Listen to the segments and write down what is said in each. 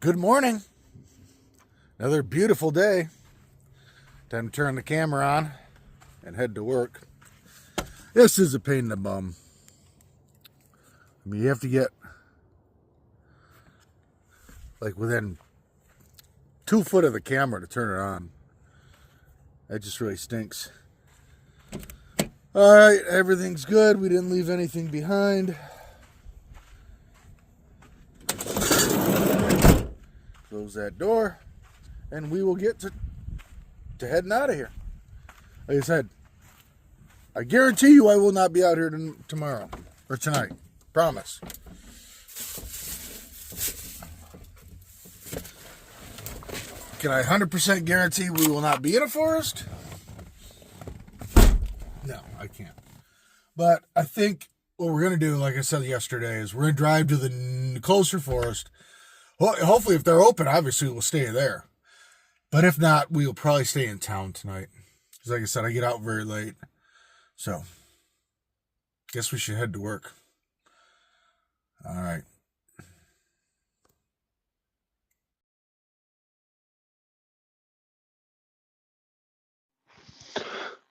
Good morning. Another beautiful day. Time to turn the camera on and head to work. This is a pain in the bum. I mean, you have to get like within 2 foot of the camera to turn it on. That just really stinks. All right, everything's good. We didn't leave anything behind. Close that door, and we will get to heading out of here. Like I said, I guarantee you I will not be out here tomorrow or tonight. Promise. Can I 100% guarantee we will not be in a forest? No, I can't. But I think what we're going to do, like I said yesterday, is we're going to drive to the closer forest. Hopefully, if they're open, obviously we'll stay there. But if not, we'll probably stay in town tonight. Because like I said, I get out very late. So, guess we should head to work. All right.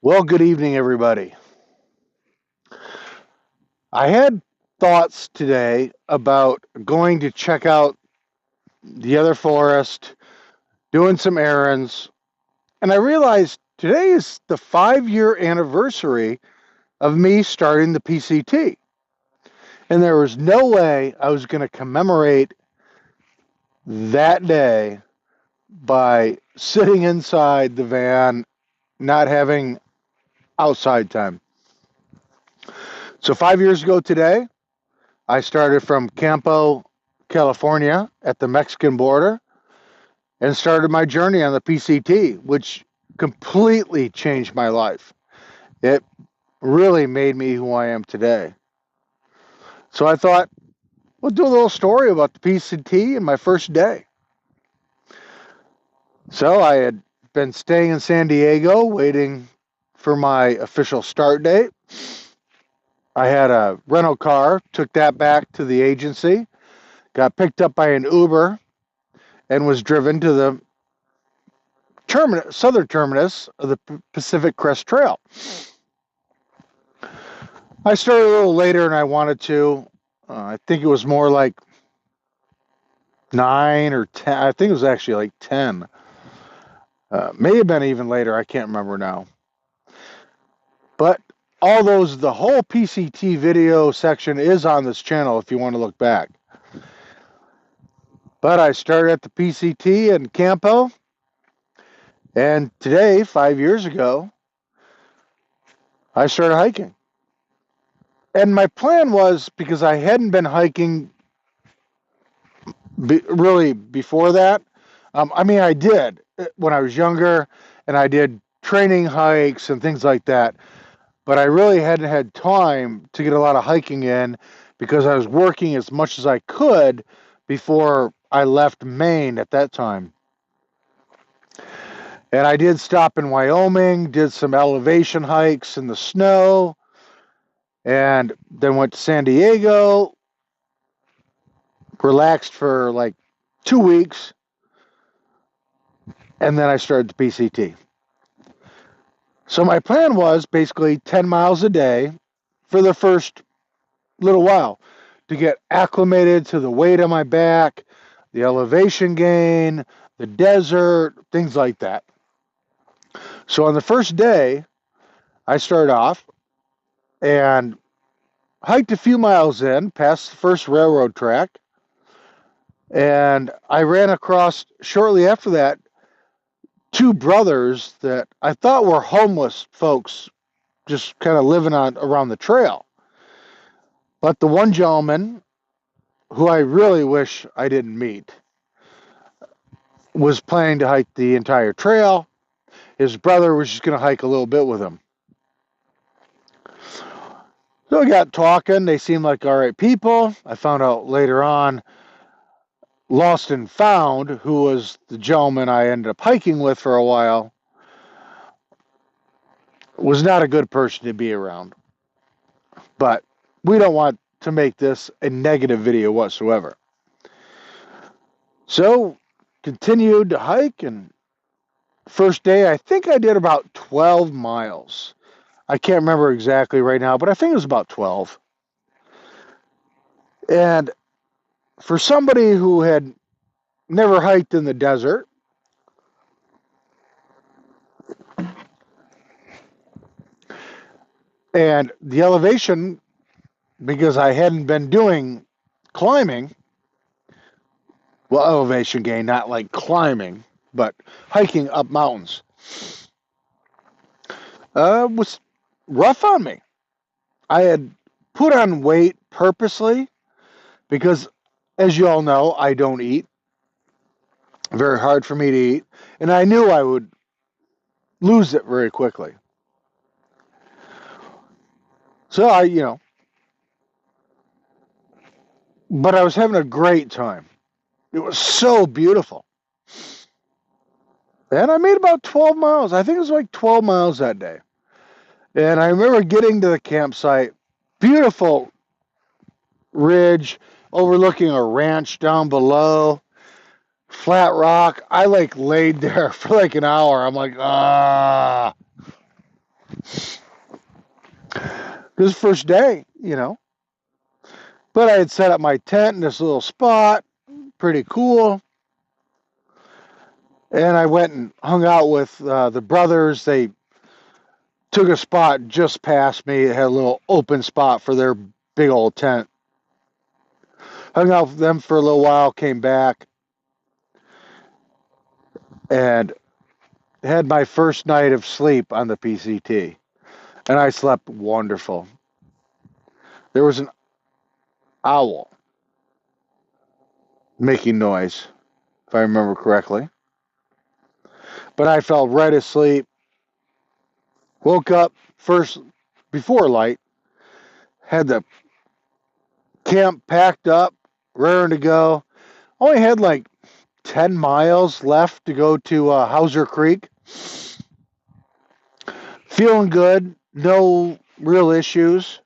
Well, good evening, everybody. I had thoughts today about going to check out the other forest, doing some errands, and I realized today is the 5-year anniversary of me starting the PCT. And there was no way I was going to commemorate that day by sitting inside the van, not having outside time. So 5 years ago today, I started from Campo, California at the Mexican border and started my journey on the PCT, which completely changed my life. It really made me who I am today. So I thought, we'll do a little story about the PCT and my first day. So I had been staying in San Diego waiting for my official start date. I had a rental car, took that back to the agency, got picked up by an Uber, and was driven to the southern terminus of the Pacific Crest Trail. I started a little later than I wanted to. I think it was more like 9 or 10. I think it was actually like 10. May have been even later. I can't remember now. But the whole PCT video section is on this channel if you want to look back. But I started at the PCT in Campo. And today, 5 years ago, I started hiking. And my plan was, because I hadn't been hiking really before that. I did when I was younger, and I did training hikes and things like that. But I really hadn't had time to get a lot of hiking in because I was working as much as I could before I left Maine at that time. And I did stop in Wyoming, did some elevation hikes in the snow, and then went to San Diego, relaxed for like 2 weeks, and then I started the PCT. So my plan was basically 10 miles a day for the first little while to get acclimated to the weight on my back, the elevation gain, the desert, things like that. So on the first day, I started off and hiked a few miles in, past the first railroad track, and I ran across, shortly after that, 2 brothers that I thought were homeless folks just kind of living around the trail. But the one gentleman, who I really wish I didn't meet, was planning to hike the entire trail. His brother was just going to hike a little bit with him. So we got talking. They seemed like all right people. I found out later on, Lost and Found, who was the gentleman I ended up hiking with for a while, was not a good person to be around. But we don't want to make this a negative video whatsoever. So continued to hike, and first day I think I did about 12 miles. I can't remember exactly right now, but I think it was about 12. And for somebody who had never hiked in the desert, and the elevation, because I hadn't been doing climbing, well, elevation gain, not like climbing, but hiking up mountains, was rough on me. I had put on weight purposely because, as you all know, I don't eat. Very hard for me to eat. And I knew I would lose it very quickly. So but I was having a great time. It was so beautiful. And I made about 12 miles. I think it was like 12 miles that day. And I remember getting to the campsite, beautiful ridge overlooking a ranch down below, flat rock. I like laid there for like an hour. I'm like, ah. This first day. But I had set up my tent in this little spot, pretty cool. And I went and hung out with the brothers. They took a spot just past me. It had a little open spot for their big old tent. Hung out with them for a little while, came back, and had my first night of sleep on the PCT. And I slept wonderful. There was an owl making noise, if I remember correctly. But I fell right asleep. Woke up first before light, had the camp packed up, raring to go. Only had like 10 miles left to go to Hauser Creek. Feeling good, no real issues.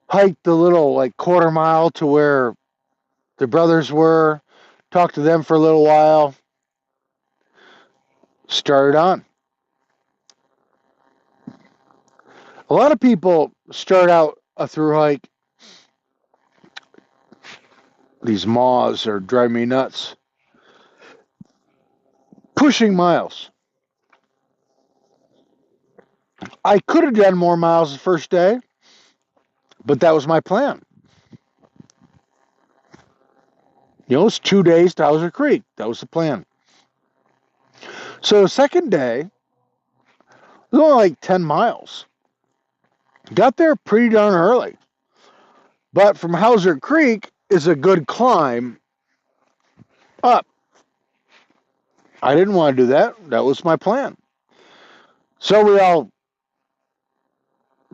Hiked the little like quarter mile to where the brothers were, talked to them for a little while, started on. A lot of people start out a through hike. These moths are driving me nuts. Pushing miles. I could have done more miles the first day, but that was my plan. It's 2 days to Hauser Creek. That was the plan. So the second day, it was only like 10 miles. Got there pretty darn early. But from Hauser Creek is a good climb up. I didn't want to do that. That was my plan. So we all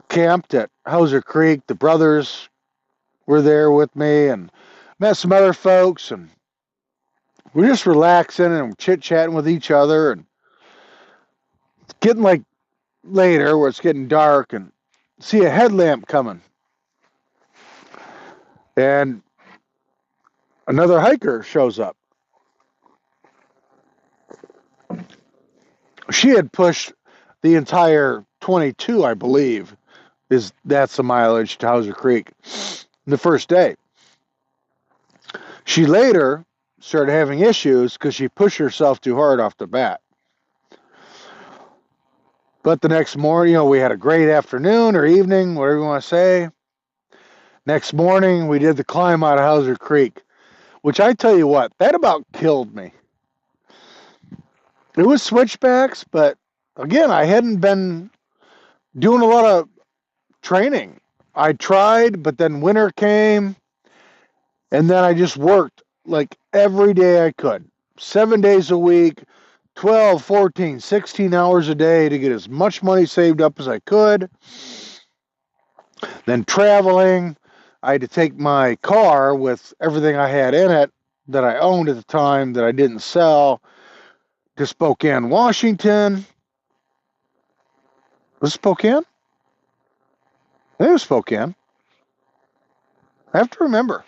camped at Hauser Creek. The brothers were there with me and met some other folks, and we're just relaxing and chit-chatting with each other, and it's getting like later where it's getting dark, and see a headlamp coming. And another hiker shows up. She had pushed the entire 22, I believe, that's the mileage to Hauser Creek the first day. She later started having issues because she pushed herself too hard off the bat. But the next morning, we had a great afternoon or evening, whatever you want to say. Next morning, we did the climb out of Hauser Creek, which I tell you what, that about killed me. It was switchbacks, but again, I hadn't been doing a lot of training. I tried, but then winter came, and then I just worked like every day I could. 7 days a week, 12, 14, 16 hours a day to get as much money saved up as I could. Then traveling, I had to take my car with everything I had in it that I owned at the time that I didn't sell to Spokane, Washington. Was it Spokane? I think it was Spokane. I have to remember.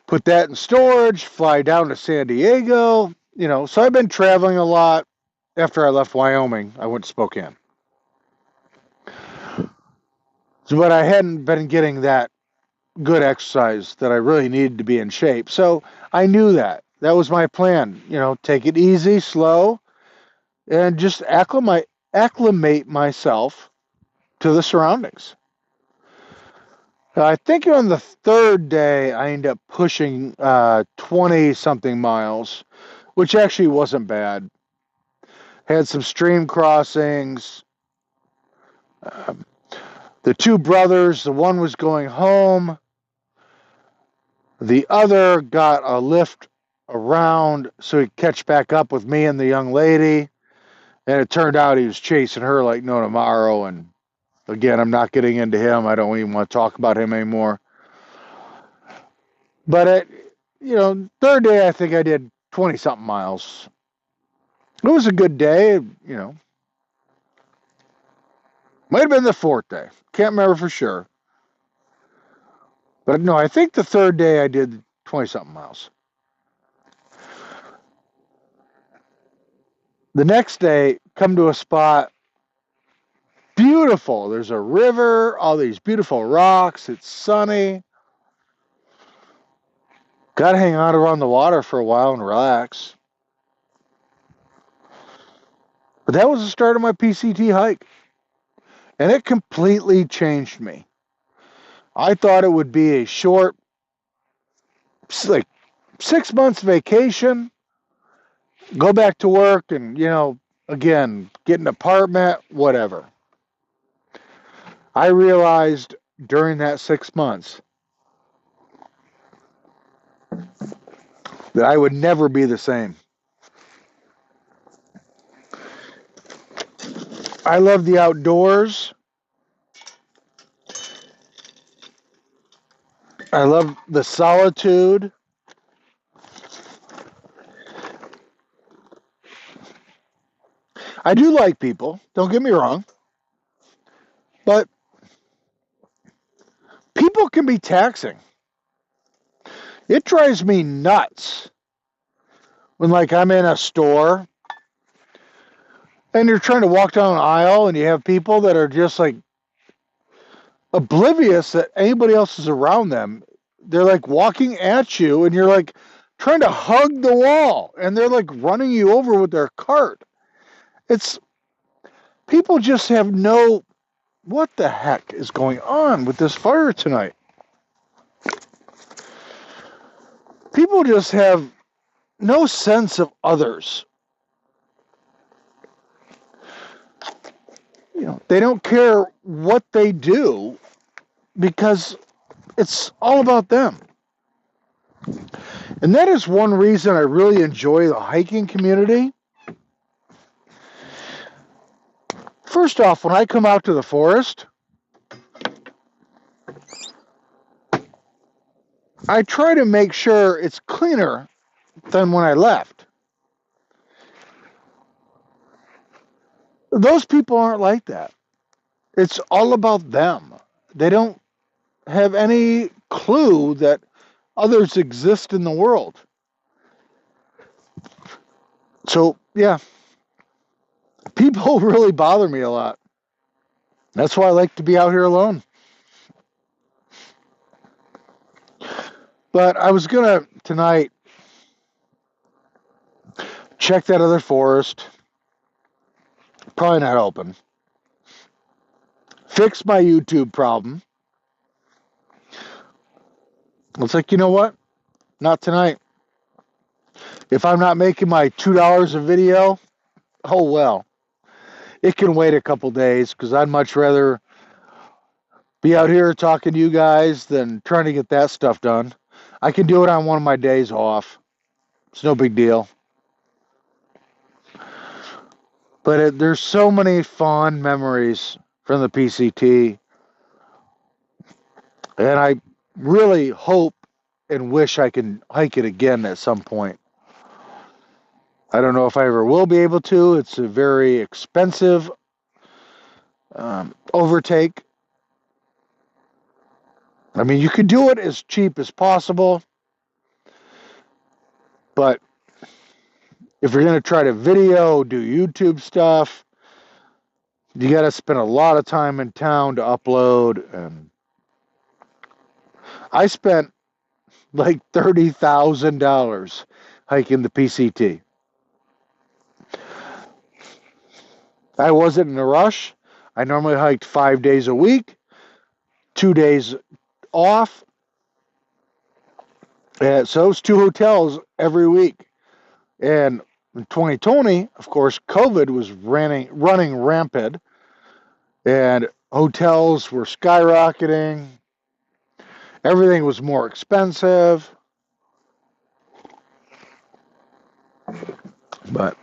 put that in storage, fly down to San Diego. So I've been traveling a lot. After I left Wyoming, I went to Spokane. But I hadn't been getting that good exercise that I really needed to be in shape. So I knew that. That was my plan. Take it easy, slow, and just acclimate myself to the surroundings. I think on the third day, I ended up pushing 20 something miles, which actually wasn't bad. Had some stream crossings. Um, the two brothers, the one was going home. The other got a lift around so he'd catch back up with me and the young lady. And it turned out he was chasing her like no tomorrow. And again, I'm not getting into him. I don't even want to talk about him anymore. But third day, I think I did 20 something miles. It was a good day. Might have been the fourth day. Can't remember for sure. But no, I think the third day I did 20 something miles. The next day, come to a spot, beautiful. There's a river, all these beautiful rocks. It's sunny. Got to hang out around the water for a while and relax. But that was the start of my PCT hike. And it completely changed me. I thought it would be a short, like 6 months vacation, go back to work and, again, get an apartment, whatever. I realized during that 6 months that I would never be the same. I love the outdoors. I love the solitude. I do like people, don't get me wrong. But people can be taxing. It drives me nuts when, like, I'm in a store and you're trying to walk down an aisle and you have people that are just like oblivious that anybody else is around them. They're like walking at you and you're like trying to hug the wall and they're like running you over with their cart. It's people just have no, what the heck is going on with this fire tonight? People just have no sense of others. They don't care what they do because it's all about them. And that is one reason I really enjoy the hiking community. First off, when I come out to the forest, I try to make sure it's cleaner than when I left. Those people aren't like that. It's all about them. They don't have any clue that others exist in the world. So, yeah, people really bother me a lot. That's why I like to be out here alone. But I was going to, tonight, check that other forest. Probably not open. Fix my YouTube problem. It's like, you know what? Not tonight. If I'm not making my $2 a video, oh well. It can wait a couple days because I'd much rather be out here talking to you guys than trying to get that stuff done. I can do it on one of my days off. It's no big deal. But there's so many fond memories from the PCT. And I really hope and wish I can hike it again at some point. I don't know if I ever will be able to. It's a very expensive overtake. I mean, you could do it as cheap as possible. But if you're going to try to video, do YouTube stuff, you got to spend a lot of time in town to upload. And I spent like $30,000 hiking the PCT. I wasn't in a rush. I normally hiked 5 days a week, 2 days off. And so it was 2 hotels every week. And in 2020, of course, COVID was running rampant, and hotels were skyrocketing. Everything was more expensive. But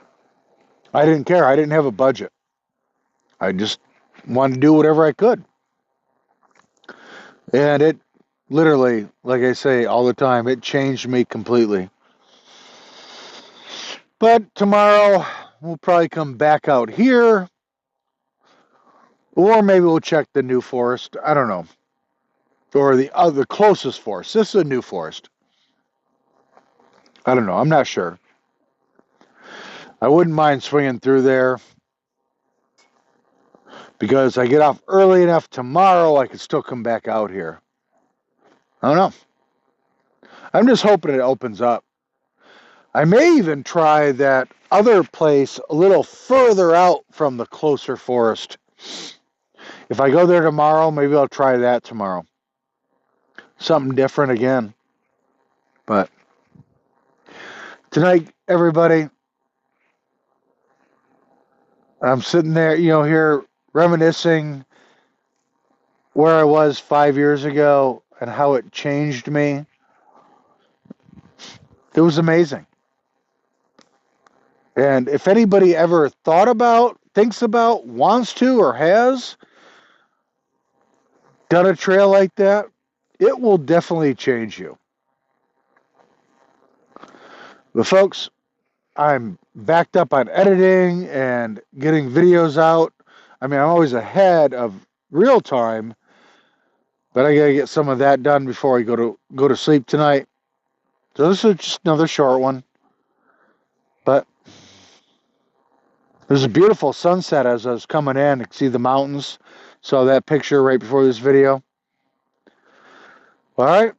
I didn't care. I didn't have a budget. I just wanted to do whatever I could. And it literally, like I say all the time, it changed me completely. But tomorrow, we'll probably come back out here. Or maybe we'll check the New Forest. I don't know. Or the other closest forest. This is a new forest. I don't know. I'm not sure. I wouldn't mind swinging through there because I get off early enough tomorrow I could still come back out here. I don't know. I'm just hoping it opens up. I may even try that other place a little further out from the closer forest. If I go there tomorrow, maybe I'll try that tomorrow. Something different again. But tonight, everybody, I'm sitting there, here reminiscing where I was 5 years ago and how it changed me. It was amazing. And if anybody ever thought about, thinks about, wants to, or has done a trail like that, it will definitely change you. But folks, I'm backed up on editing and getting videos out. I mean, I'm always ahead of real time, but I gotta get some of that done before I go to sleep tonight. So this is just another short one. But there's a beautiful sunset as I was coming in. I could see the mountains. Saw that picture right before this video. All right.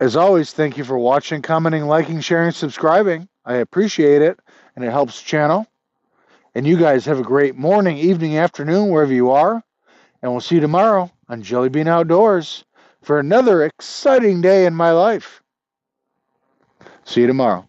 As always, thank you for watching, commenting, liking, sharing, subscribing. I appreciate it, and it helps the channel. And you guys have a great morning, evening, afternoon, wherever you are. And we'll see you tomorrow on Jellybean Outdoors for another exciting day in my life. See you tomorrow.